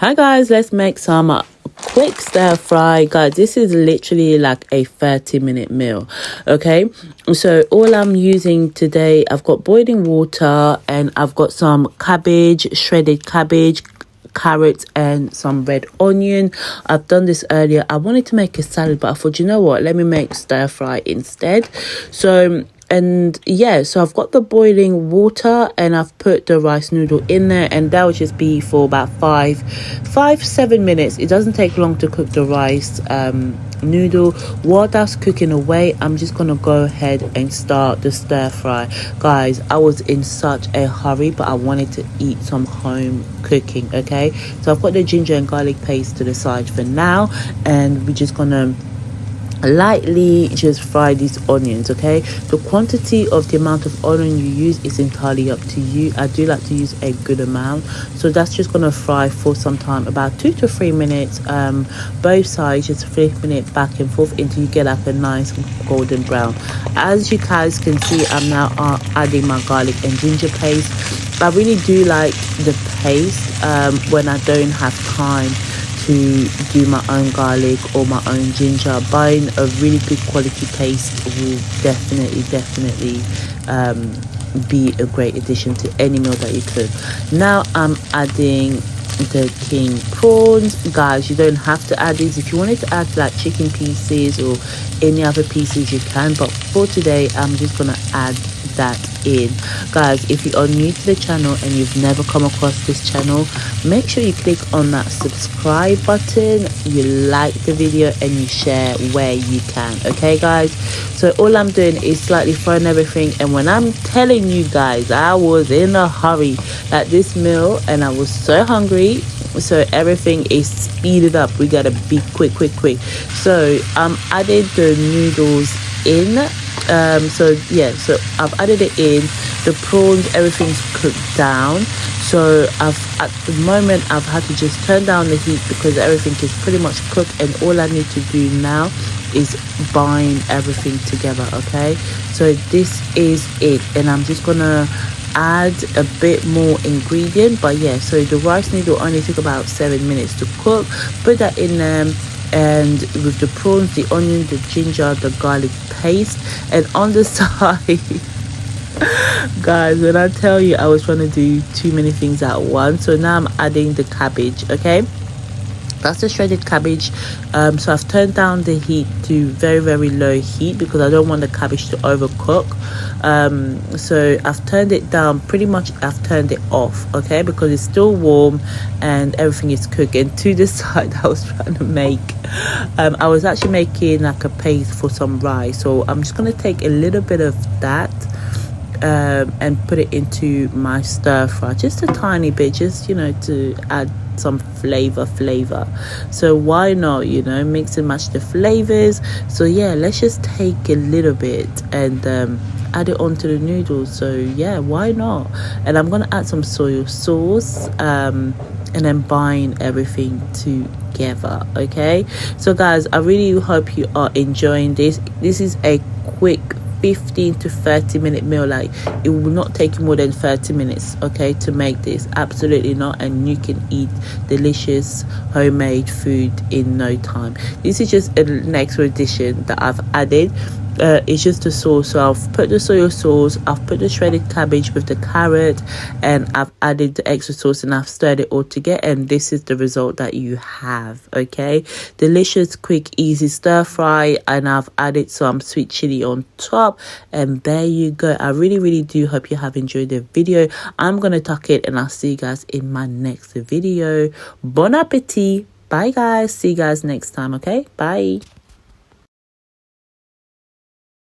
Hi guys, let's make some quick stir fry. Guys, this is literally like a 30-minute meal. Okay, so all I'm using today, I've got boiling water and I've got some cabbage, shredded cabbage, carrots and some red onion. I've done this earlier. I wanted to make a salad, but I thought, you know what, let me make stir fry instead. So I've got the boiling water and I've put the rice noodle in there, and that will just be for about 7 minutes. It doesn't take long to cook the rice noodle. While that's cooking away, I'm just gonna go ahead and start the stir fry. Guys, I was in such a hurry, but I wanted to eat some home cooking. Okay, so I've got the ginger and garlic paste to the side for now, and we're just gonna lightly just fry these onions. Okay, the quantity of the amount of onion you use is entirely up to you. I do like to use a good amount, so that's just gonna fry for some time, about 2 to 3 minutes, both sides, just flipping it back and forth until you get like a nice golden brown. As you guys can see, I'm now adding my garlic and ginger paste. I really do like the paste when I don't have time to do my own garlic or my own ginger. Buying a really good quality paste will definitely be a great addition to any meal that you cook. Now I'm adding the king prawns. Guys, you don't have to add these. If you wanted to add like chicken pieces or any other pieces, you can, but for today I'm just gonna add that in. Guys, if you are new to the channel and you've never come across this channel, make sure you click on that subscribe button, you like the video and you share where you can. Okay guys, so all I'm doing is slightly frying everything, and when I'm telling you guys, I was in a hurry at this meal and I was so hungry, so everything is speeded up. We gotta be quick. So I'm adding the noodles in. So I've added it in. The prawns, everything's cooked down, so at the moment I've had to just turn down the heat because everything is pretty much cooked, and all I need to do now is bind everything together. Okay, so this is it, and I'm just gonna add a bit more ingredient. But yeah, so the rice noodle only took about 7 minutes to cook. Put that in there, and with the prawns, the onion, the ginger, the garlic paste, and on the side guys, when I tell you I was trying to do too many things at once, so now I'm adding the cabbage. Okay, that's the shredded cabbage. So I've turned down the heat to very low heat because I don't want the cabbage to overcook. So I've turned it down, pretty much I've turned it off, okay, because it's still warm and everything is cooked. And to the side I was trying to make I was actually making like a paste for some rice, so I'm just going to take a little bit of that and put it into my stir fry, just a tiny bit, just, you know, to add some flavor. So why not, you know, mix and match the flavors. So yeah, let's just take a little bit and add it onto the noodles. So yeah, why not? And I'm gonna add some soy sauce and then bind everything together. Okay, so guys, I really hope you are enjoying this. This is a quick 15 to 30 minute meal. Like, it will not take you more than 30 minutes, okay, to make this. Absolutely not. And you can eat delicious homemade food in no time. This is just an extra addition that I've added. It's just the sauce. So I've put the soy sauce, I've put the shredded cabbage with the carrot, and I've added the extra sauce, and I've stirred it all together, and this is the result that you have. Okay, delicious, quick, easy stir fry, and I've added some sweet chili on top, and there you go. I really do hope you have enjoyed the video. I'm gonna tuck it, and I'll see you guys in my next video. Bon appetit. Bye guys, see you guys next time. Okay, bye.